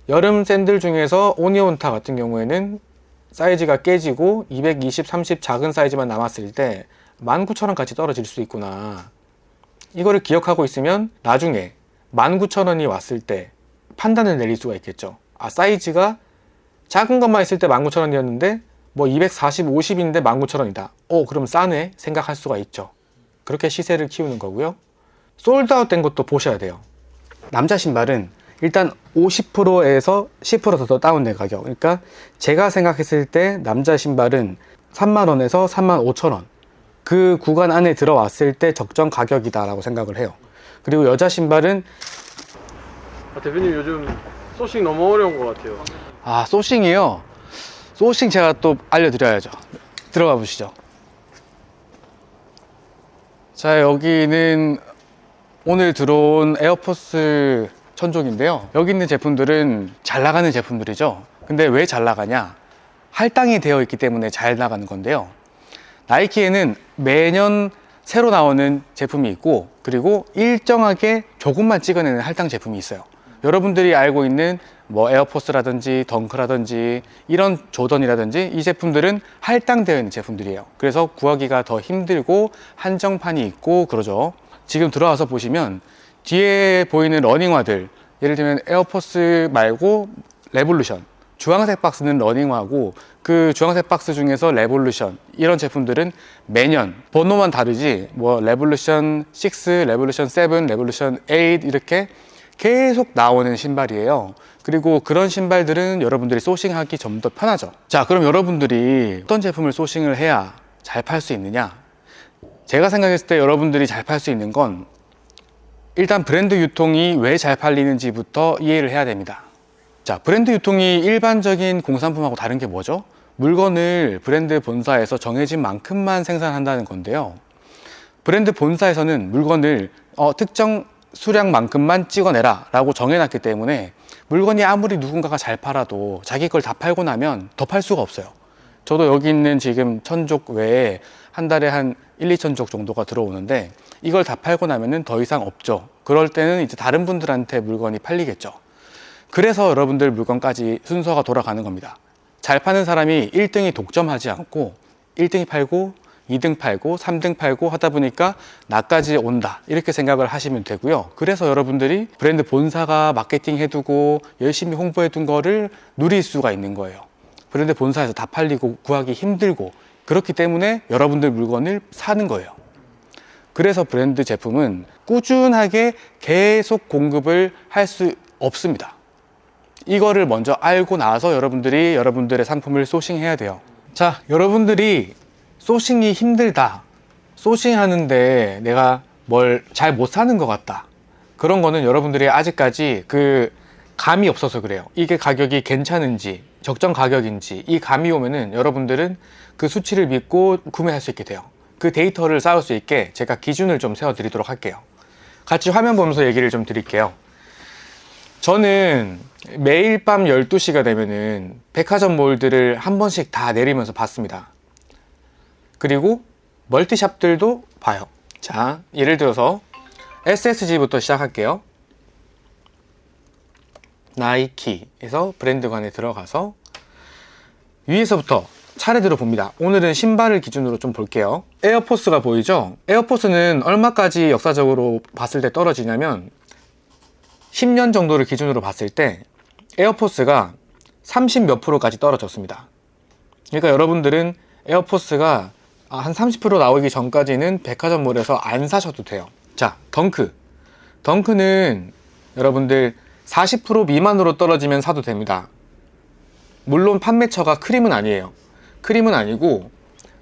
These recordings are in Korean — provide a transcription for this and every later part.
여름 샌들 중에서 오니온타 같은 경우에는 사이즈가 깨지고 220, 30 작은 사이즈만 남았을 때 19,000원까지 떨어질 수 있구나. 이거를 기억하고 있으면 나중에 19,000원이 왔을 때 판단을 내릴 수가 있겠죠. 아, 사이즈가 작은 것만 있을 때 19,000원이었는데 뭐 240, 50인데 19,000원이다. 그럼 싸네 생각할 수가 있죠. 그렇게 시세를 키우는 거고요. 솔드아웃 된 것도 보셔야 돼요. 남자 신발은 일단 50%에서 10% 더 다운된 가격. 그러니까 제가 생각했을 때 남자 신발은 30,000원에서 35,000원 그 구간 안에 들어왔을 때 적정 가격이다 라고 생각을 해요. 그리고 여자 신발은 대표님 요즘 소싱 너무 어려운 것 같아요. 아, 소싱이요? 소싱 제가 또 알려드려야죠. 들어가 보시죠. 자, 여기는 오늘 들어온 에어포스 천족인데요. 여기 있는 제품들은 잘 나가는 제품들이죠. 근데 왜 잘 나가냐? 할당이 되어 있기 때문에 잘 나가는 건데요. 나이키에는 매년 새로 나오는 제품이 있고, 그리고 일정하게 조금만 찍어내는 할당 제품이 있어요. 여러분들이 알고 있는 뭐 에어포스라든지 덩크라든지 이런 조던이라든지 이 제품들은 할당되어 있는 제품들이에요. 그래서 구하기가 더 힘들고 한정판이 있고 그러죠. 지금 들어와서 보시면 뒤에 보이는 러닝화들, 예를 들면 에어포스 말고 레볼루션, 주황색 박스는 러닝화고 그 주황색 박스 중에서 레볼루션 이런 제품들은 매년 번호만 다르지 뭐 레볼루션 6, 레볼루션 7, 레볼루션 8 이렇게 계속 나오는 신발이에요. 그리고 그런 신발들은 여러분들이 소싱하기 좀 더 편하죠. 자, 그럼 여러분들이 어떤 제품을 소싱을 해야 잘 팔 수 있느냐? 제가 생각했을 때 여러분들이 잘 팔 수 있는 건 일단 브랜드 유통이 왜 잘 팔리는지부터 이해를 해야 됩니다. 자, 브랜드 유통이 일반적인 공산품하고 다른 게 뭐죠? 물건을 브랜드 본사에서 정해진 만큼만 생산한다는 건데요. 브랜드 본사에서는 물건을 특정 수량만큼만 찍어내라 라고 정해놨기 때문에 물건이 아무리 누군가가 잘 팔아도 자기 걸 다 팔고 나면 더 팔 수가 없어요. 저도 여기 있는 지금 천족 외에 한 달에 한 1, 2천족 정도가 들어오는데 이걸 다 팔고 나면은 더 이상 없죠. 그럴 때는 이제 다른 분들한테 물건이 팔리겠죠. 그래서 여러분들 물건까지 순서가 돌아가는 겁니다. 잘 파는 사람이 1등이 독점하지 않고 1등이 팔고 2등 팔고 3등 팔고 하다 보니까 나까지 온다 이렇게 생각을 하시면 되고요. 그래서 여러분들이 브랜드 본사가 마케팅 해두고 열심히 홍보해 둔 거를 누릴 수가 있는 거예요. 브랜드 본사에서 다 팔리고 구하기 힘들고 그렇기 때문에 여러분들 물건을 사는 거예요. 그래서 브랜드 제품은 꾸준하게 계속 공급을 할 수 없습니다. 이거를 먼저 알고 나서 여러분들이 여러분들의 상품을 소싱해야 돼요. 자, 여러분들이 소싱이 힘들다, 소싱하는데 내가 뭘 잘 못 사는 것 같다, 그런 거는 여러분들이 아직까지 그 감이 없어서 그래요. 이게 가격이 괜찮은지 적정 가격인지 이 감이 오면은 여러분들은 그 수치를 믿고 구매할 수 있게 돼요. 그 데이터를 쌓을 수 있게 제가 기준을 좀 세워 드리도록 할게요. 같이 화면 보면서 얘기를 좀 드릴게요. 저는 매일 밤 12시가 되면은 백화점 몰들을 한 번씩 다 내리면서 봤습니다. 그리고 멀티샵들도 봐요. 자, 예를 들어서 SSG부터 시작할게요. 나이키에서 브랜드관에 들어가서 위에서부터 차례대로 봅니다. 오늘은 신발을 기준으로 좀 볼게요. 에어포스가 보이죠? 에어포스는 얼마까지 역사적으로 봤을 때 떨어지냐면 10년 정도를 기준으로 봤을 때 에어포스가 30 몇 프로까지 떨어졌습니다. 그러니까 여러분들은 에어포스가 한 30% 나오기 전까지는 백화점몰에서 안 사셔도 돼요. 자, 덩크는 여러분들 40% 미만으로 떨어지면 사도 됩니다. 물론 판매처가 크림은 아니에요. 크림은 아니고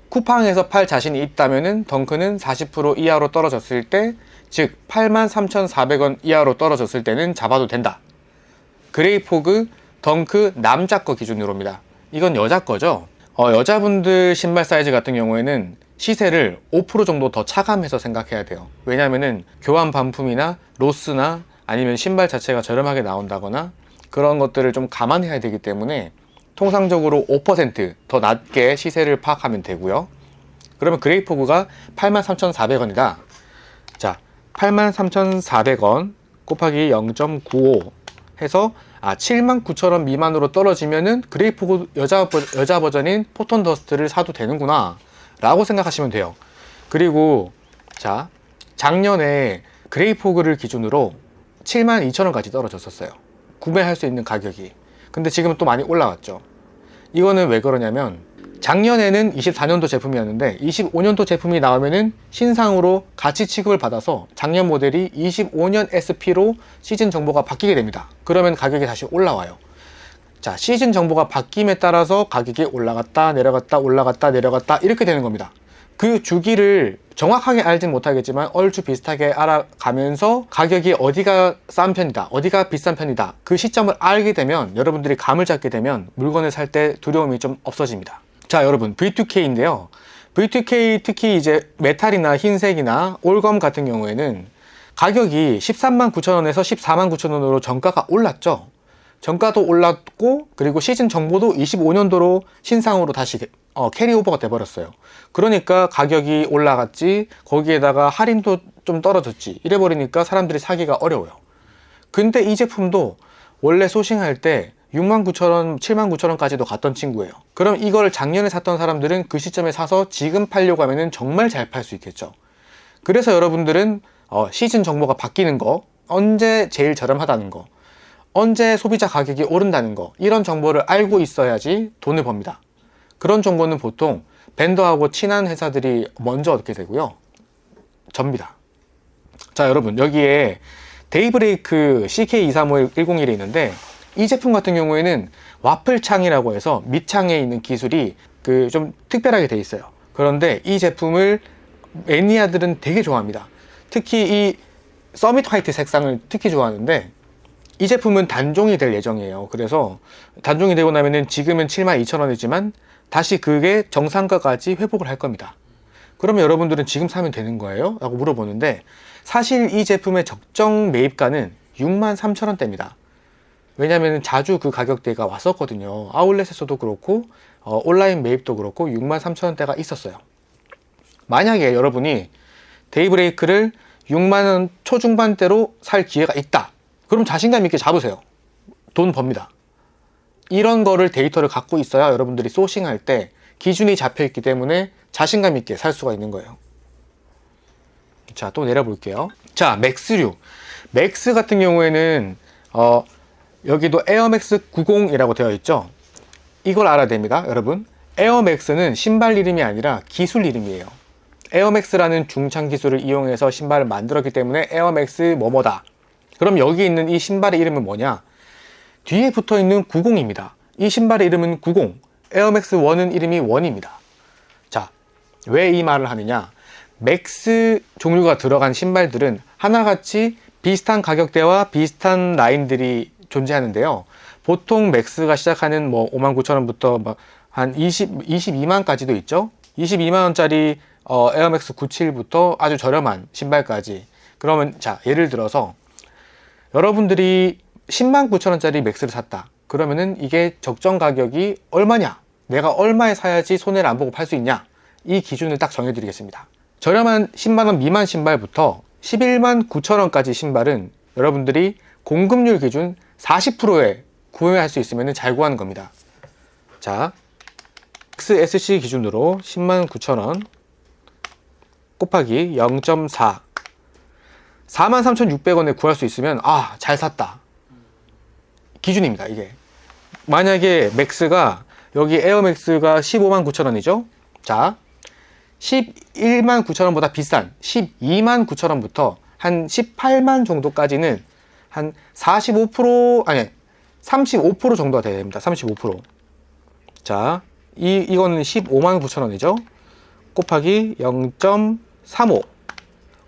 쿠팡에서 팔 자신이 있다면은 덩크는 40% 이하로 떨어졌을 때, 즉 83,400원 이하로 떨어졌을 때는 잡아도 된다. 그레이포그, 덩크 남자 거 기준으로입니다. 이건 여자 거죠. 여자분들 신발 사이즈 같은 경우에는 시세를 5% 정도 더 차감해서 생각해야 돼요. 왜냐면은 교환 반품이나 로스나 아니면 신발 자체가 저렴하게 나온다거나 그런 것들을 좀 감안해야 되기 때문에 통상적으로 5% 더 낮게 시세를 파악하면 되고요. 그러면 그레이포그가 83,400원이다. 자, 83,400원 곱하기 0.95 해서 79,000원 미만으로 떨어지면은 그레이포그 여자 버전인 포톤 더스트를 사도 되는구나 라고 생각하시면 돼요. 그리고 자, 작년에 그레이포그를 기준으로 72,000원까지 떨어졌었어요. 구매할 수 있는 가격이. 근데 지금은 또 많이 올라왔죠. 이거는 왜 그러냐면 작년에는 24년도 제품이었는데 25년도 제품이 나오면은 신상으로 가치 취급을 받아서 작년 모델이 25년 SP로 시즌 정보가 바뀌게 됩니다. 그러면 가격이 다시 올라와요. 자, 시즌 정보가 바뀜에 따라서 가격이 올라갔다 내려갔다 올라갔다 내려갔다 이렇게 되는 겁니다. 그 주기를 정확하게 알진 못하겠지만 얼추 비슷하게 알아가면서 가격이 어디가 싼 편이다 어디가 비싼 편이다 그 시점을 알게 되면 여러분들이 감을 잡게 되면 물건을 살 때 두려움이 좀 없어집니다. 자, 여러분 V2K인데요. V2K 특히 이제 메탈이나 흰색이나 올검 같은 경우에는 가격이 139,000원에서 149,000원으로 정가가 올랐죠. 정가도 올랐고 그리고 시즌 정보도 25년도로 신상으로 다시 캐리오버가 돼버렸어요. 그러니까 가격이 올라갔지 거기에다가 할인도 좀 떨어졌지 이래버리니까 사람들이 사기가 어려워요. 근데 이 제품도 원래 소싱할 때 69,000원, 79,000원까지도 갔던 친구예요. 그럼 이걸 작년에 샀던 사람들은 그 시점에 사서 지금 팔려고 하면 정말 잘 팔 수 있겠죠. 그래서 여러분들은 시즌 정보가 바뀌는 거, 언제 제일 저렴하다는 거, 언제 소비자 가격이 오른다는 거 이런 정보를 알고 있어야지 돈을 법니다. 그런 정보는 보통 벤더하고 친한 회사들이 먼저 얻게 되고요. 접니다. 자, 여러분 여기에 데이브레이크 CK235101이 있는데 이 제품 같은 경우에는 와플 창이라고 해서 밑창에 있는 기술이 좀 특별하게 돼 있어요. 그런데 이 제품을 매니아들은 되게 좋아합니다. 특히 이 서밋 화이트 색상을 특히 좋아하는데 이 제품은 단종이 될 예정이에요. 그래서 단종이 되고 나면은 지금은 72,000원이지만 다시 그게 정상가까지 회복을 할 겁니다. 그러면 여러분들은 지금 사면 되는 거예요? 라고 물어보는데 사실 이 제품의 적정 매입가는 63,000원대입니다. 왜냐면 자주 그 가격대가 왔었거든요. 아울렛에서도 그렇고 온라인 매입도 그렇고 63,000원대가 있었어요. 만약에 여러분이 데이브레이크를 6만원 초중반대로 살 기회가 있다. 그럼 자신감 있게 잡으세요. 돈 법니다. 이런 거를 데이터를 갖고 있어야 여러분들이 소싱할 때 기준이 잡혀 있기 때문에 자신감 있게 살 수가 있는 거예요. 자, 또 내려볼게요. 자, 맥스류. 맥스 같은 경우에는 여기도 에어맥스 90이라고 되어 있죠. 이걸 알아야 됩니다, 여러분. 에어맥스는 신발 이름이 아니라 기술 이름이에요. 에어맥스라는 중창 기술을 이용해서 신발을 만들었기 때문에 에어맥스 뭐뭐다. 그럼 여기 있는 이 신발의 이름은 뭐냐? 뒤에 붙어 있는 90입니다. 이 신발의 이름은 90. 에어맥스 1은 이름이 1입니다. 자, 왜 이 말을 하느냐? 맥스 종류가 들어간 신발들은 하나같이 비슷한 가격대와 비슷한 라인들이 존재하는데요. 보통 맥스가 시작하는 59,000원부터 한 22만까지도 있죠. 22만원짜리 에어맥스 97부터 아주 저렴한 신발까지. 그러면 자, 예를 들어서 여러분들이 109,000원짜리 맥스를 샀다. 그러면은 이게 적정 가격이 얼마냐? 내가 얼마에 사야지 손해를 안 보고 팔 수 있냐? 이 기준을 딱 정해드리겠습니다. 저렴한 10만원 미만 신발부터 119,000원까지 신발은 여러분들이 공급률 기준 40%에 구매할 수 있으면 잘 구하는 겁니다. 자, XSC 기준으로 109,000원 곱하기 0.4 43,600원에 구할 수 있으면 잘 샀다 기준입니다. 이게 만약에 맥스가 여기 에어맥스가 159,000원이죠. 자, 119,000원보다 비싼 129,000원부터 한 18만 정도까지는 한 45% 아니 35% 정도가 돼야 됩니다. 35%. 자, 이거는 159,000원이죠. 곱하기 0.35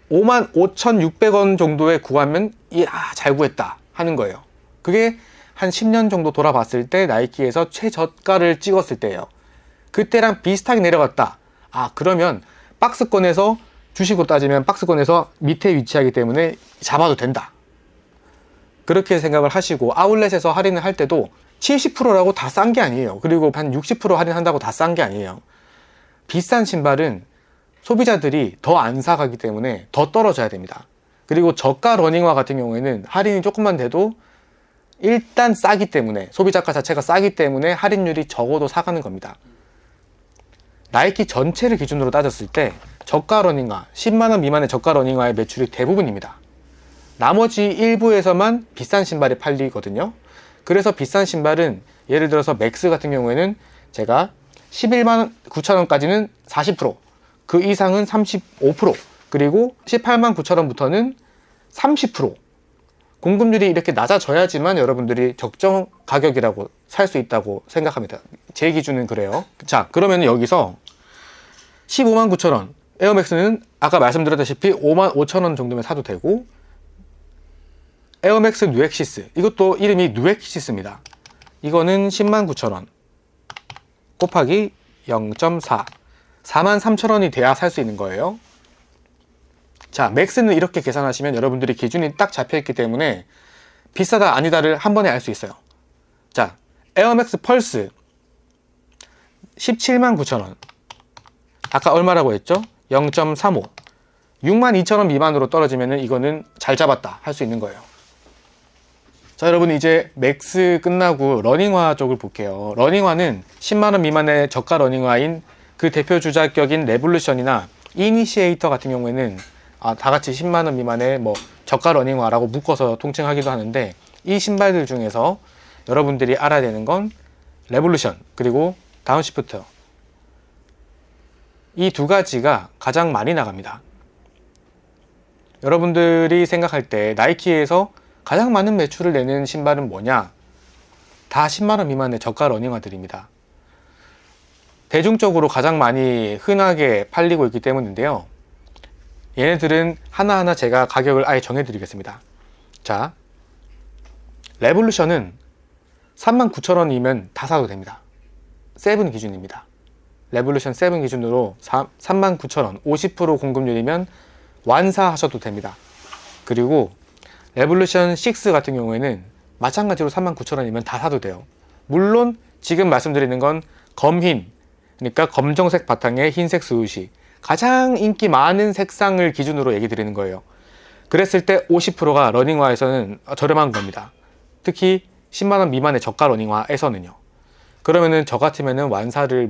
55,600원 정도에 구하면 이야 잘 구했다 하는 거예요. 그게 한 10년 정도 돌아봤을 때 나이키에서 최저가를 찍었을 때예요. 그때랑 비슷하게 내려갔다. 그러면 박스권에서 주식으로 따지면 박스권에서 밑에 위치하기 때문에 잡아도 된다. 그렇게 생각을 하시고 아울렛에서 할인을 할 때도 70%라고 다 싼 게 아니에요. 그리고 한 60% 할인한다고 다 싼 게 아니에요. 비싼 신발은 소비자들이 더 안 사가기 때문에 더 떨어져야 됩니다. 그리고 저가 러닝화 같은 경우에는 할인이 조금만 돼도 일단 싸기 때문에, 소비자가 자체가 싸기 때문에 할인율이 적어도 사가는 겁니다. 나이키 전체를 기준으로 따졌을 때 저가 러닝화, 10만원 미만의 저가 러닝화의 매출이 대부분입니다. 나머지 일부에서만 비싼 신발이 팔리거든요. 그래서 비싼 신발은 예를 들어서 맥스 같은 경우에는 제가 11만 9천원까지는 40%, 그 이상은 35%, 그리고 18만 9천원부터는 30%. 공급률이 이렇게 낮아져야지만 여러분들이 적정 가격이라고 살 수 있다고 생각합니다. 제 기준은 그래요. 자, 그러면 여기서 15만 9천원 에어맥스는 아까 말씀드렸다시피 5만 5천원 정도면 사도 되고, 에어맥스 뉴엑시스, 이것도 이름이 뉴엑시스입니다. 이거는 10만 9천원 곱하기 0.4, 4만 3천원이 돼야 살 수 있는 거예요. 자, 맥스는 이렇게 계산하시면 여러분들이 기준이 딱 잡혀있기 때문에 비싸다 아니다를 한 번에 알 수 있어요. 자, 에어맥스 펄스 17만 9천원, 아까 얼마라고 했죠? 0.35, 6만 2천원 미만으로 떨어지면 이거는 잘 잡았다 할 수 있는 거예요. 자, 여러분 이제 맥스 끝나고 러닝화 쪽을 볼게요. 러닝화는 10만원 미만의 저가 러닝화인 그 대표 주자격인 레볼루션이나 이니시에이터 같은 경우에는 다 같이 10만원 미만의 저가 러닝화라고 묶어서 통칭하기도 하는데, 이 신발들 중에서 여러분들이 알아야 되는 건 레볼루션 그리고 다운시프트, 이 두 가지가 가장 많이 나갑니다. 여러분들이 생각할 때 나이키에서 가장 많은 매출을 내는 신발은 뭐냐? 다 10만원 미만의 저가 러닝화들입니다. 대중적으로 가장 많이 흔하게 팔리고 있기 때문인데요. 얘네들은 하나하나 제가 가격을 아예 정해드리겠습니다. 자, 레볼루션은 39,000원이면 다 사도 됩니다. 7 기준입니다. 레볼루션 7 기준으로 39,000원, 50% 공급률이면 완사하셔도 됩니다. 그리고 레볼루션 6 같은 경우에는 마찬가지로 39,000원이면 다 사도 돼요. 물론 지금 말씀드리는 건 검흰, 그러니까 검정색 바탕에 흰색 스우시, 가장 인기 많은 색상을 기준으로 얘기 드리는 거예요. 그랬을 때 50%가 러닝화에서는 저렴한 겁니다. 특히 10만원 미만의 저가 러닝화에서는요. 그러면은 저 같으면은 완사를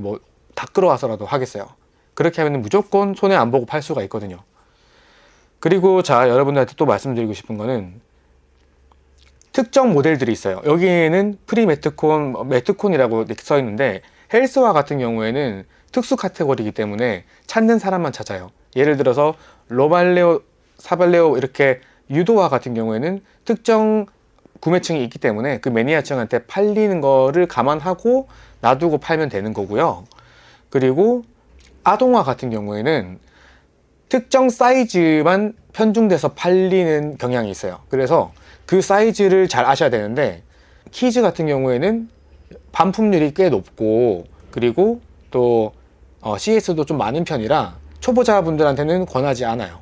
다 끌어와서라도 하겠어요. 그렇게 하면은 무조건 손해 안 보고 팔 수가 있거든요. 그리고 자, 여러분들한테 또 말씀드리고 싶은 거는 특정 모델들이 있어요. 여기에는 프리 매트콘, 매트콘이라고 이렇게 써 있는데, 헬스화 같은 경우에는 특수 카테고리이기 때문에 찾는 사람만 찾아요. 예를 들어서 로발레오, 사발레오 이렇게 유도화 같은 경우에는 특정 구매층이 있기 때문에 그 매니아층한테 팔리는 거를 감안하고 놔두고 팔면 되는 거고요. 그리고 아동화 같은 경우에는 특정 사이즈만 편중돼서 팔리는 경향이 있어요. 그래서 그 사이즈를 잘 아셔야 되는데, 키즈 같은 경우에는 반품률이 꽤 높고, 그리고 또 CS도 좀 많은 편이라 초보자분들한테는 권하지 않아요.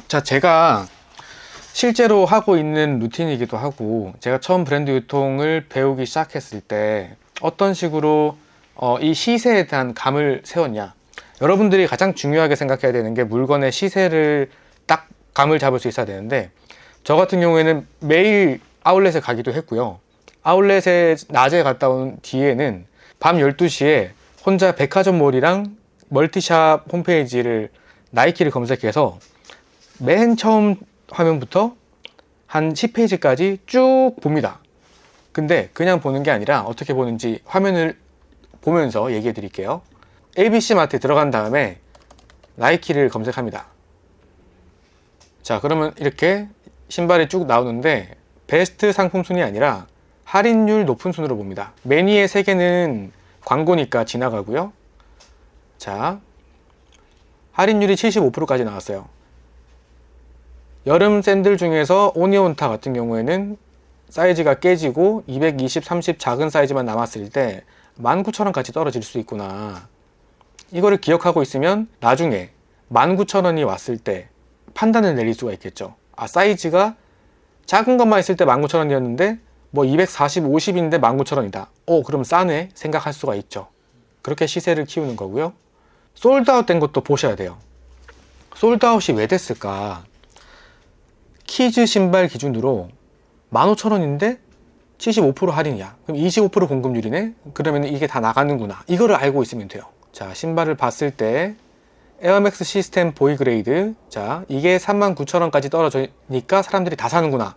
자, 제가 실제로 하고 있는 루틴이기도 하고, 제가 처음 브랜드 유통을 배우기 시작했을 때 어떤 식으로 이 시세에 대한 감을 세웠냐. 여러분들이 가장 중요하게 생각해야 되는 게 물건의 시세를 딱 감을 잡을 수 있어야 되는데, 저 같은 경우에는 매일 아울렛에 가기도 했고요. 아울렛에 낮에 갔다 온 뒤에는 밤 12시에 혼자 백화점몰이랑 멀티샵 홈페이지를 나이키를 검색해서 맨 처음 화면부터 한 10페이지까지 쭉 봅니다. 근데 그냥 보는 게 아니라 어떻게 보는지 화면을 보면서 얘기해 드릴게요. ABC 마트에 들어간 다음에 나이키를 검색합니다. 자, 그러면 이렇게 신발이 쭉 나오는데, 베스트 상품 순이 아니라 할인율 높은 순으로 봅니다. 매니의 3개는 광고니까 지나가고요. 자, 할인율이 75%까지 나왔어요. 여름 샌들 중에서 오니온타 같은 경우에는 사이즈가 깨지고 220, 30 작은 사이즈만 남았을 때 19,000원까지 떨어질 수 있구나. 이거를 기억하고 있으면 나중에 19,000원이 왔을 때 판단을 내릴 수가 있겠죠. 사이즈가 작은 것만 있을 때 19,000원이었는데 240, 50인데 19,000원이다. 그럼 싸네 생각할 수가 있죠. 그렇게 시세를 키우는 거고요. 솔드아웃 된 것도 보셔야 돼요. 솔드아웃이 왜 됐을까? 키즈 신발 기준으로 15,000원인데 75% 할인이야. 그럼 25% 공급률이네? 그러면 이게 다 나가는구나. 이거를 알고 있으면 돼요. 자, 신발을 봤을 때 에어맥스 시스템 보이 그레이드. 자, 이게 39,000원까지 떨어지니까 사람들이 다 사는구나.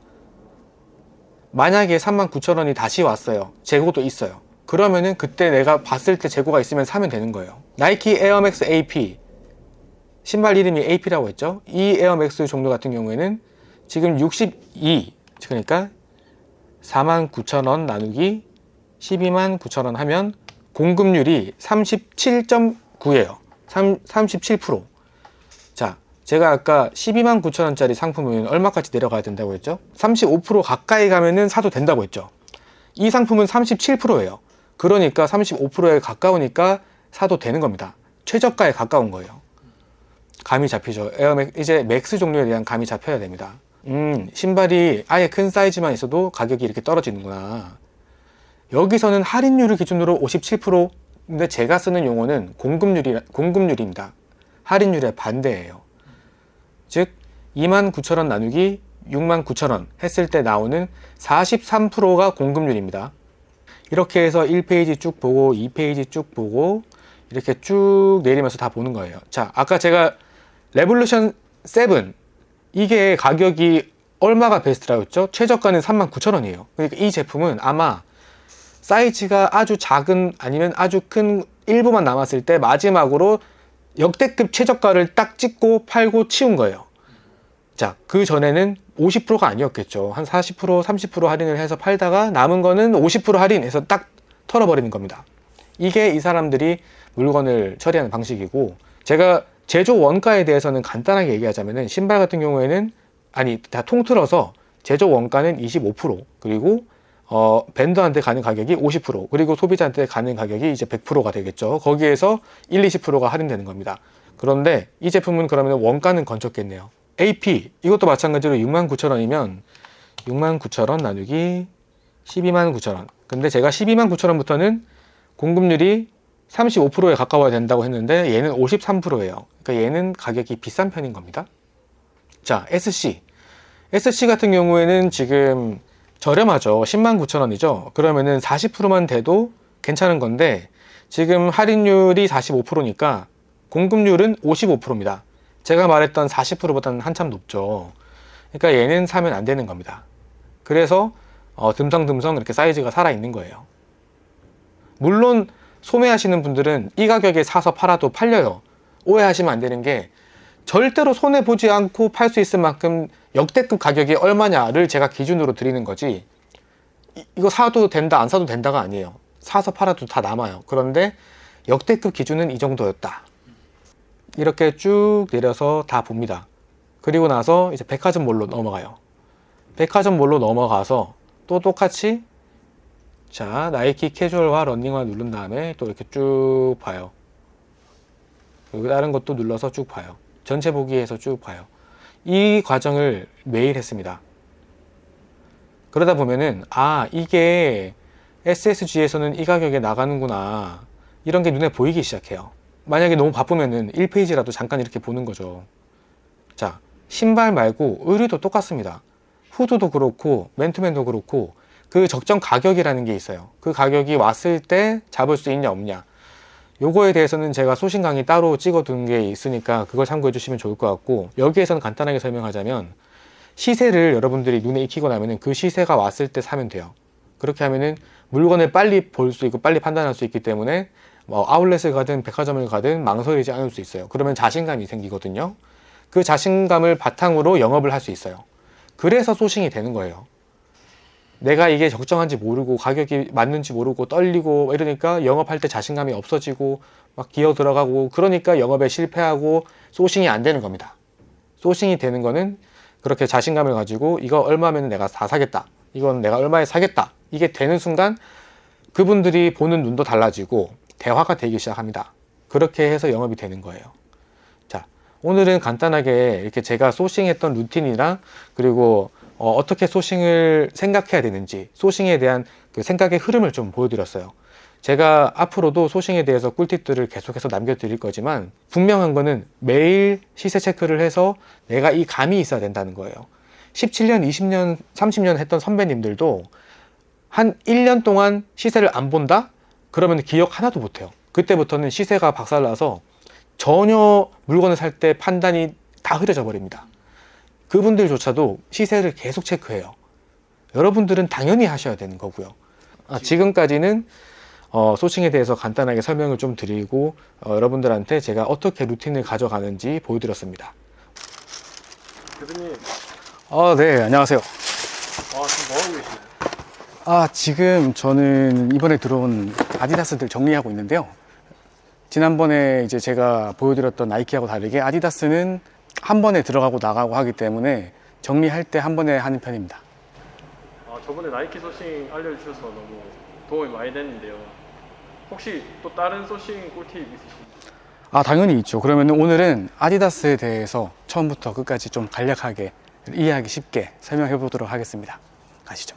만약에 39,000원이 다시 왔어요. 재고도 있어요. 그러면은 그때 내가 봤을 때 재고가 있으면 사면 되는 거예요. 나이키 에어맥스 AP. 신발 이름이 AP라고 했죠. 이 에어맥스 종류 같은 경우에는 지금 62, 그러니까 49,000원 나누기 129,000원 하면 공급률이 37.9예요. 37%. 자, 제가 아까 129,000원짜리 상품은 얼마까지 내려가야 된다고 했죠? 35% 가까이 가면은 사도 된다고 했죠. 이 상품은 37%예요. 그러니까 35%에 가까우니까 사도 되는 겁니다. 최저가에 가까운 거예요. 감이 잡히죠. 이제 맥스 종류에 대한 감이 잡혀야 됩니다. 신발이 아예 큰 사이즈만 있어도 가격이 이렇게 떨어지는구나. 여기서는 할인율을 기준으로 57%인데 제가 쓰는 용어는 공급률입니다. 할인율의 반대예요. 즉 29,000원 나누기 69,000원 했을 때 나오는 43%가 공급률입니다. 이렇게 해서 1페이지 쭉 보고 2페이지 쭉 보고 이렇게 쭉 내리면서 다 보는 거예요. 자, 아까 제가 레볼루션 7 이게 가격이 얼마가 베스트라고 했죠? 최저가는 39,000원이에요. 그러니까 이 제품은 아마 사이즈가 아주 작은 아니면 아주 큰 일부만 남았을 때 마지막으로 역대급 최저가를 딱 찍고 팔고 치운 거예요. 자, 그 전에는 50%가 아니었겠죠. 한 40%, 30% 할인을 해서 팔다가 남은 거는 50% 할인해서 딱 털어버리는 겁니다. 이게 이 사람들이 물건을 처리하는 방식이고, 제가 제조 원가에 대해서는 간단하게 얘기하자면은 신발 같은 경우에는 다 통틀어서 제조 원가는 25%, 그리고 벤더한테 가는 가격이 50%, 그리고 소비자한테 가는 가격이 이제 100%가 되겠죠. 거기에서 1, 20%가 할인되는 겁니다. 그런데 이 제품은 그러면 원가는 건졌겠네요. AP 이것도 마찬가지로 69,000원이면 69,000원 나누기 129,000원. 근데 제가 129,000원부터는 공급률이 35%에 가까워야 된다고 했는데 얘는 53%예요. 그러니까 얘는 가격이 비싼 편인 겁니다. 자, SC 같은 경우에는 지금 저렴하죠. 109,000원이죠. 그러면은 40%만 돼도 괜찮은 건데 지금 할인율이 45%니까 공급률은 55%입니다. 제가 말했던 40%보다는 한참 높죠. 그러니까 얘는 사면 안 되는 겁니다. 그래서 듬성듬성 이렇게 사이즈가 살아있는 거예요. 물론 소매하시는 분들은 이 가격에 사서 팔아도 팔려요. 오해하시면 안 되는 게 절대로 손해보지 않고 팔 수 있을 만큼 역대급 가격이 얼마냐를 제가 기준으로 드리는 거지, 이거 사도 된다 안 사도 된다가 아니에요. 사서 팔아도 다 남아요. 그런데 역대급 기준은 이 정도였다. 이렇게 쭉 내려서 다 봅니다. 그리고 나서 이제 백화점몰로 넘어가요. 백화점몰로 넘어가서 또 똑같이 자, 나이키 캐주얼화 러닝화 누른 다음에 또 이렇게 쭉 봐요. 그리고 다른 것도 눌러서 쭉 봐요. 전체 보기에서 쭉 봐요. 이 과정을 매일 했습니다. 그러다 보면은 이게 SSG에서는 이 가격에 나가는구나, 이런 게 눈에 보이기 시작해요. 만약에 너무 바쁘면은 1페이지라도 잠깐 이렇게 보는 거죠. 자, 신발 말고 의류도 똑같습니다. 후드도 그렇고 맨투맨도 그렇고 그 적정 가격이라는 게 있어요. 그 가격이 왔을 때 잡을 수 있냐 없냐, 요거에 대해서는 제가 소신 강의 따로 찍어둔 게 있으니까 그걸 참고해 주시면 좋을 것 같고, 여기에서는 간단하게 설명하자면 시세를 여러분들이 눈에 익히고 나면은 그 시세가 왔을 때 사면 돼요. 그렇게 하면은 물건을 빨리 볼 수 있고 빨리 판단할 수 있기 때문에 아울렛을 가든 백화점을 가든 망설이지 않을 수 있어요. 그러면 자신감이 생기거든요. 그 자신감을 바탕으로 영업을 할 수 있어요. 그래서 소싱이 되는 거예요. 내가 이게 적정한지 모르고 가격이 맞는지 모르고 떨리고 이러니까 영업할 때 자신감이 없어지고 막 기어 들어가고, 그러니까 영업에 실패하고 소싱이 안 되는 겁니다. 소싱이 되는 거는 그렇게 자신감을 가지고 이거 얼마면 내가 다 사겠다, 이건 내가 얼마에 사겠다, 이게 되는 순간 그분들이 보는 눈도 달라지고 대화가 되기 시작합니다. 그렇게 해서 영업이 되는 거예요. 자, 오늘은 간단하게 이렇게 제가 소싱했던 루틴이랑 그리고 어떻게 소싱을 생각해야 되는지, 소싱에 대한 그 생각의 흐름을 좀 보여드렸어요. 제가 앞으로도 소싱에 대해서 꿀팁들을 계속해서 남겨드릴 거지만 분명한 거는 매일 시세 체크를 해서 내가 이 감이 있어야 된다는 거예요. 17년, 20년, 30년 했던 선배님들도 한 1년 동안 시세를 안 본다? 그러면 기억 하나도 못해요. 그때부터는 시세가 박살나서 전혀 물건을 살 때 판단이 다 흐려져 버립니다. 그분들조차도 시세를 계속 체크해요. 여러분들은 당연히 하셔야 되는 거고요. 지금까지는 소싱에 대해서 간단하게 설명을 좀 드리고 여러분들한테 제가 어떻게 루틴을 가져가는지 보여드렸습니다. 대표님, 네, 안녕하세요. 지금 뭐 하고 계시나요? 지금 저는 이번에 들어온 아디다스들 정리하고 있는데요. 지난번에 이제 제가 보여드렸던 나이키하고 다르게 아디다스는 한 번에 들어가고 나가고 하기 때문에 정리할 때 한 번에 하는 편입니다. 저번에 나이키 소싱 알려주셔서 너무 도움이 많이 됐는데요. 혹시 또 다른 소싱 꿀팁 있으신가요? 당연히 있죠. 그러면 오늘은 아디다스에 대해서 처음부터 끝까지 좀 간략하게 이해하기 쉽게 설명해 보도록 하겠습니다. 가시죠.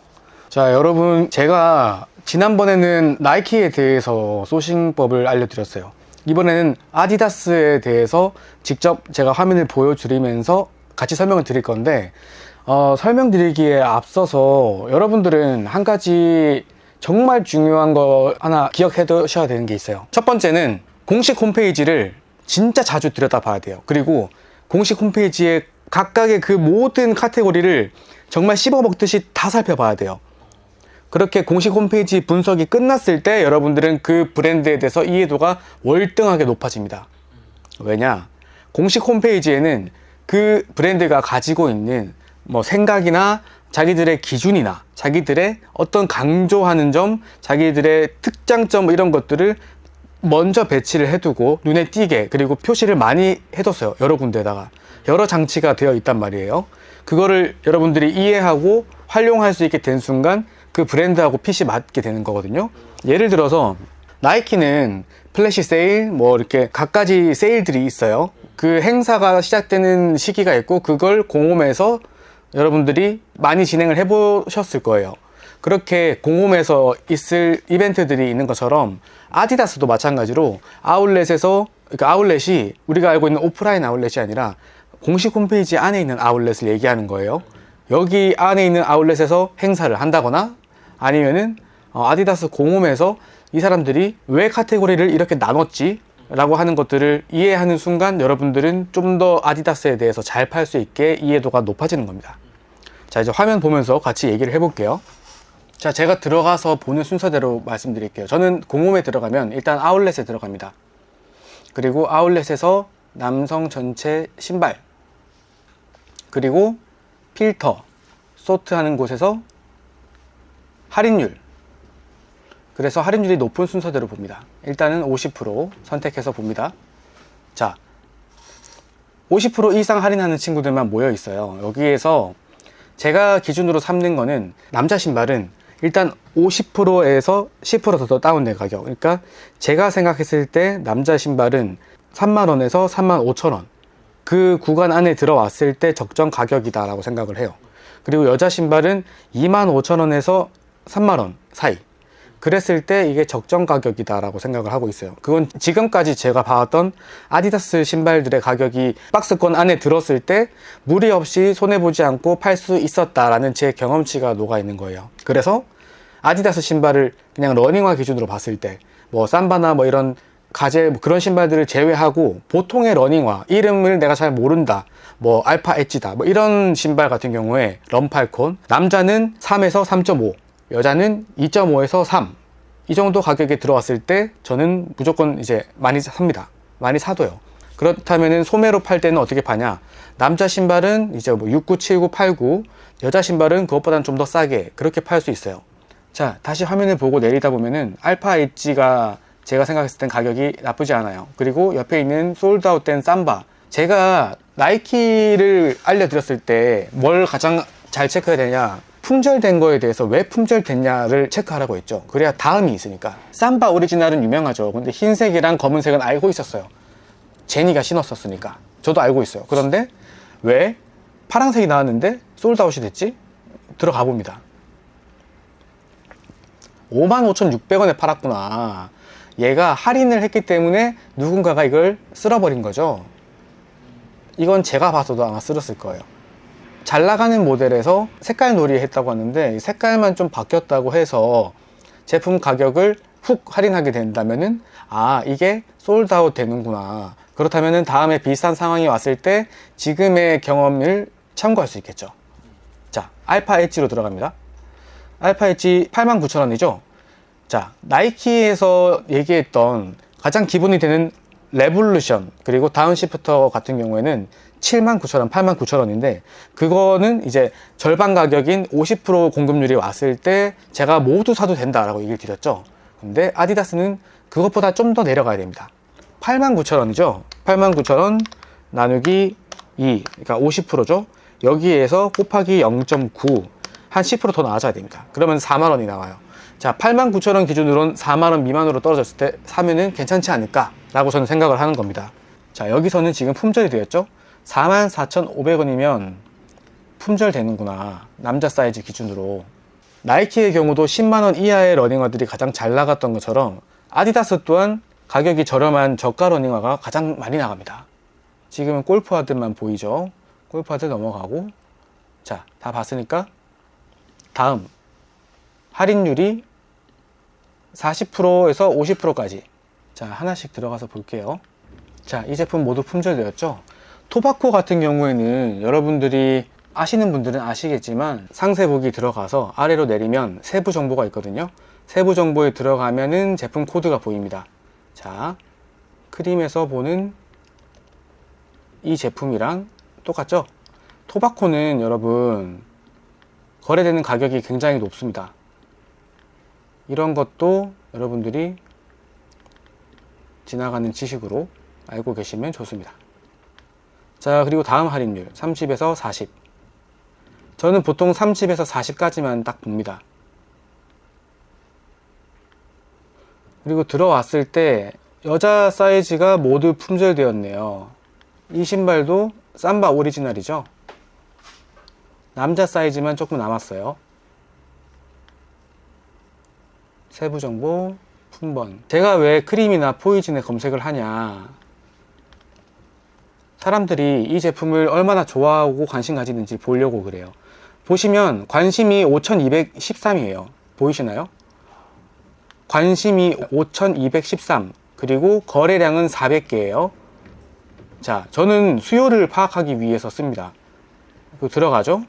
자, 여러분, 제가 지난번에는 나이키에 대해서 소싱법을 알려드렸어요. 이번에는 아디다스에 대해서 직접 제가 화면을 보여드리면서 같이 설명을 드릴 건데 설명드리기에 앞서서 여러분들은 한 가지 정말 중요한 거 하나 기억해 두셔야 되는 게 있어요. 첫 번째는 공식 홈페이지를 진짜 자주 들여다봐야 돼요. 그리고 공식 홈페이지에 각각의 그 모든 카테고리를 정말 씹어먹듯이 다 살펴봐야 돼요. 그렇게 공식 홈페이지 분석이 끝났을 때 여러분들은 그 브랜드에 대해서 이해도가 월등하게 높아집니다. 왜냐? 공식 홈페이지에는 그 브랜드가 가지고 있는 생각이나 자기들의 기준이나 자기들의 어떤 강조하는 점, 자기들의 특장점 이런 것들을 먼저 배치를 해두고 눈에 띄게, 그리고 표시를 많이 해뒀어요. 여러 군데다가 여러 장치가 되어 있단 말이에요. 그거를 여러분들이 이해하고 활용할 수 있게 된 순간 그 브랜드하고 핏이 맞게 되는 거거든요. 예를 들어서 나이키는 플래시 세일 이렇게 갖가지 세일들이 있어요. 그 행사가 시작되는 시기가 있고 그걸 공홈에서 여러분들이 많이 진행을 해보셨을 거예요. 그렇게 공홈에서 있을 이벤트들이 있는 것처럼 아디다스도 마찬가지로 아울렛에서, 그러니까 아울렛이 우리가 알고 있는 오프라인 아울렛이 아니라 공식 홈페이지 안에 있는 아울렛을 얘기하는 거예요. 여기 안에 있는 아울렛에서 행사를 한다거나 아니면은 아디다스 공홈에서 이 사람들이 왜 카테고리를 이렇게 나눴지? 라고 하는 것들을 이해하는 순간 여러분들은 좀 더 아디다스에 대해서 잘 팔 수 있게 이해도가 높아지는 겁니다. 자, 이제 화면 보면서 같이 얘기를 해볼게요. 자, 제가 들어가서 보는 순서대로 말씀드릴게요. 저는 공홈에 들어가면 일단 아울렛에 들어갑니다. 그리고 아울렛에서 남성 전체 신발, 그리고 필터, 소트하는 곳에서 할인율, 그래서 할인율이 높은 순서대로 봅니다. 일단은 50% 선택해서 봅니다. 자, 50% 이상 할인하는 친구들만 모여 있어요. 여기에서 제가 기준으로 삼는 거는 남자 신발은 일단 50%에서 10% 더 다운된 가격. 그러니까 제가 생각했을 때 남자 신발은 3만원에서 35,000원. 그 구간 안에 들어왔을 때 적정 가격이다 라고 생각을 해요. 그리고 여자 신발은 25,000원에서 3만원 사이. 그랬을 때 이게 적정 가격이다 라고 생각을 하고 있어요. 그건 지금까지 제가 봐왔던 아디다스 신발들의 가격이 박스권 안에 들었을 때 무리 없이 손해보지 않고 팔 수 있었다라는 제 경험치가 녹아 있는 거예요. 그래서 아디다스 신발을 그냥 러닝화 기준으로 봤을 때 삼바나 이런 가젤 그런 신발들을 제외하고 보통의 러닝화, 이름을 내가 잘 모른다, 알파 엣지다 이런 신발 같은 경우에 럼팔콘, 남자는 3에서 3.5, 여자는 2.5에서 3, 이 정도 가격에 들어왔을 때 저는 무조건 이제 많이 삽니다. 많이 사둬요. 그렇다면은 소매로 팔 때는 어떻게 파냐? 남자 신발은 이제 69, 79, 89, 여자 신발은 그것보다는 좀 더 싸게 그렇게 팔 수 있어요. 자, 다시 화면을 보고 내리다 보면은 알파 엣지가 제가 생각했을 땐 가격이 나쁘지 않아요. 그리고 옆에 있는 솔드아웃된 삼바, 제가 나이키를 알려드렸을 때 뭘 가장 잘 체크해야 되냐, 품절된 거에 대해서 왜 품절됐냐를 체크하라고 했죠. 그래야 다음이 있으니까. 삼바 오리지널은 유명하죠. 근데 흰색이랑 검은색은 알고 있었어요. 제니가 신었었으니까. 저도 알고 있어요. 그런데 왜 파란색이 나왔는데 솔드아웃이 됐지? 들어가 봅니다. 55,600원에 팔았구나. 얘가 할인을 했기 때문에 누군가가 이걸 쓸어버린 거죠. 이건 제가 봐서도 아마 쓸었을 거예요. 잘 나가는 모델에서 색깔 놀이 했다고 하는데 색깔만 좀 바뀌었다고 해서 제품 가격을 훅 할인하게 된다면은 이게 솔드아웃 되는구나. 그렇다면은 다음에 비슷한 상황이 왔을 때 지금의 경험을 참고할 수 있겠죠. 자, 알파 엣지로 들어갑니다. 알파 엣지 89,000원이죠. 자, 나이키에서 얘기했던 가장 기본이 되는 레볼루션 그리고 다운시프터 같은 경우에는 79,000원, 89,000원인데 그거는 이제 절반 가격인 50% 공급률이 왔을 때 제가 모두 사도 된다라고 얘기를 드렸죠. 근데 아디다스는 그것보다 좀 더 내려가야 됩니다. 89,000원이죠. 89,000원 나누기 2, 그러니까 50%죠. 여기에서 곱하기 0.9, 한 10% 더 나와줘야 됩니다. 그러면 4만원이 나와요. 자, 89,000원 기준으로는 4만원 미만으로 떨어졌을 때 사면은 괜찮지 않을까 라고 저는 생각을 하는 겁니다. 자, 여기서는 지금 품절이 되었죠. 44,500원이면 품절 되는구나. 남자 사이즈 기준으로. 나이키의 경우도 10만원 이하의 러닝화들이 가장 잘 나갔던 것처럼 아디다스 또한 가격이 저렴한 저가 러닝화가 가장 많이 나갑니다. 지금은 골프화들만 보이죠. 골프화들 넘어가고, 자, 다 봤으니까 다음 할인율이 40%에서 50%까지. 자, 하나씩 들어가서 볼게요. 자, 이 제품 모두 품절되었죠. 토바코 같은 경우에는 여러분들이 아시는 분들은 아시겠지만 상세 보기 들어가서 아래로 내리면 세부 정보가 있거든요. 세부 정보에 들어가면은 제품 코드가 보입니다. 자, 크림에서 보는 이 제품이랑 똑같죠? 토바코는 여러분 거래되는 가격이 굉장히 높습니다. 이런 것도 여러분들이 지나가는 지식으로 알고 계시면 좋습니다. 자, 그리고 다음 할인율 30에서 40. 저는 보통 30에서 40까지만 딱 봅니다. 그리고 들어왔을 때 여자 사이즈가 모두 품절되었네요. 이 신발도 삼바 오리지널이죠. 남자 사이즈만 조금 남았어요. 세부 정보, 품번. 제가 왜 크림이나 포이즌에 검색을 하냐. 사람들이 이 제품을 얼마나 좋아하고 관심 가지는지 보려고 그래요. 보시면 관심이 5213이에요. 보이시나요? 관심이 5213. 그리고 거래량은 400개예요. 자, 저는 수요를 파악하기 위해서 씁니다. 들어가죠?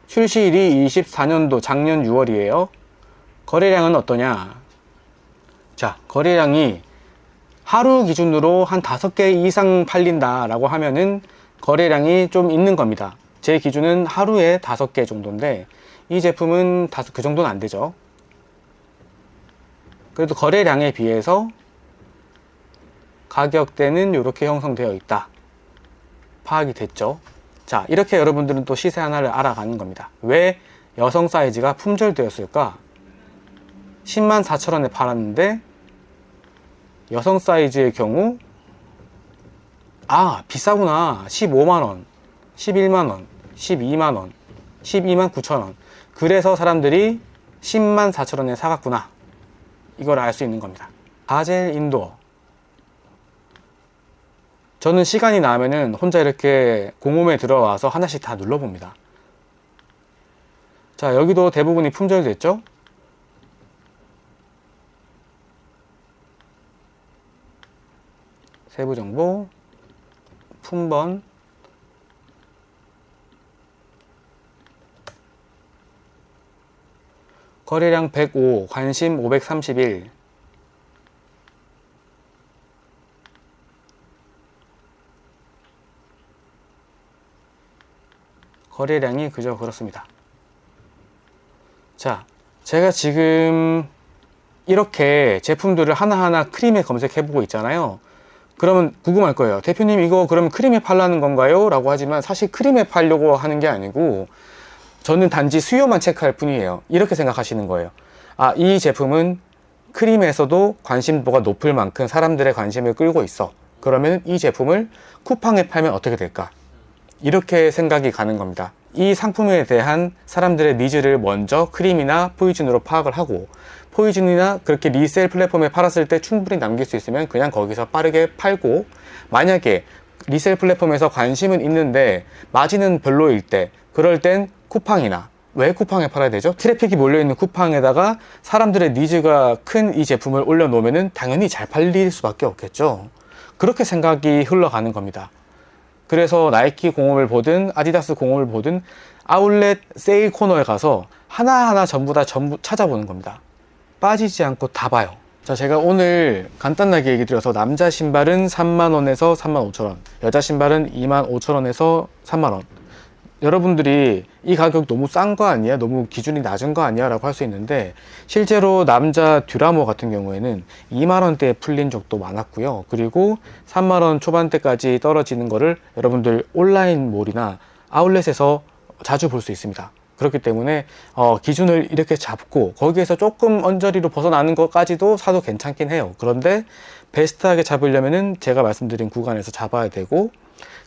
출시일이 24년도 작년 6월이에요. 거래량은 어떠냐? 자, 거래량이 하루 기준으로 한 5개 이상 팔린다 라고 하면은 거래량이 좀 있는 겁니다. 제 기준은 하루에 5개 정도인데 이 제품은 그 정도는 안 되죠. 그래도 거래량에 비해서 가격대는 이렇게 형성되어 있다. 파악이 됐죠. 자, 이렇게 여러분들은 또 시세 하나를 알아가는 겁니다. 왜 여성 사이즈가 품절되었을까? 104,000원에 팔았는데 여성 사이즈의 경우 비싸구나. 15만원, 11만원, 12만원, 12만 9천원. 그래서 사람들이 104,000원에 사갔구나. 이걸 알 수 있는 겁니다. 가젤 인도어. 저는 시간이 나면은 혼자 이렇게 공홈에 들어와서 하나씩 다 눌러봅니다. 자, 여기도 대부분이 품절됐죠? 세부 정보, 품번, 거래량 105, 관심 531. 거래량이 그저 그렇습니다. 자, 제가 지금 이렇게 제품들을 하나하나 크림에 검색해보고 있잖아요. 그러면 궁금할 거예요. 대표님, 이거 그럼 크림에 팔라는 건가요? 라고 하지만 사실 크림에 팔려고 하는 게 아니고 저는 단지 수요만 체크할 뿐이에요. 이렇게 생각하시는 거예요. 이 제품은 크림에서도 관심도가 높을 만큼 사람들의 관심을 끌고 있어. 그러면 이 제품을 쿠팡에 팔면 어떻게 될까? 이렇게 생각이 가는 겁니다. 이 상품에 대한 사람들의 니즈를 먼저 크림이나 포이즌으로 파악을 하고, 포이즌이나 그렇게 리셀 플랫폼에 팔았을 때 충분히 남길 수 있으면 그냥 거기서 빠르게 팔고, 만약에 리셀 플랫폼에서 관심은 있는데 마진은 별로일 때, 그럴 땐 쿠팡이나, 왜 쿠팡에 팔아야 되죠? 트래픽이 몰려있는 쿠팡에다가 사람들의 니즈가 큰 이 제품을 올려놓으면 당연히 잘 팔릴 수밖에 없겠죠. 그렇게 생각이 흘러가는 겁니다. 그래서 나이키 공홈을 보든 아디다스 공홈을 보든 아울렛 세일 코너에 가서 하나하나 전부 찾아보는 겁니다. 빠지지 않고 다 봐요. 자, 제가 오늘 간단하게 얘기 드려서 남자 신발은 3만원에서 35,000원, 여자 신발은 25,000원에서 3만원. 여러분들이 이 가격 너무 싼 거 아니야? 너무 기준이 낮은 거 아니야? 라고 할 수 있는데, 실제로 남자 듀라모 같은 경우에는 2만원대에 풀린 적도 많았고요. 그리고 3만원 초반대까지 떨어지는 거를 여러분들 온라인몰이나 아울렛에서 자주 볼 수 있습니다. 그렇기 때문에 기준을 이렇게 잡고 거기에서 조금 언저리로 벗어나는 것까지도 사도 괜찮긴 해요. 그런데 베스트하게 잡으려면은 제가 말씀드린 구간에서 잡아야 되고,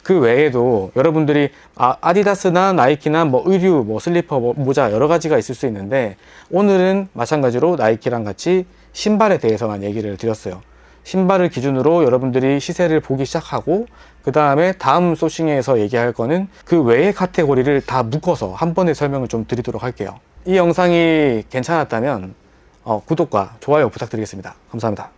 그 외에도 여러분들이 아디다스나 나이키나 뭐 의류, 뭐 슬리퍼, 뭐 모자 여러 가지가 있을 수 있는데, 오늘은 마찬가지로 나이키랑 같이 신발에 대해서만 얘기를 드렸어요. 신발을 기준으로 여러분들이 시세를 보기 시작하고, 그 다음에 다음 소싱에서 얘기할 거는 그 외의 카테고리를 다 묶어서 한 번에 설명을 좀 드리도록 할게요. 이 영상이 괜찮았다면 구독과 좋아요 부탁드리겠습니다. 감사합니다.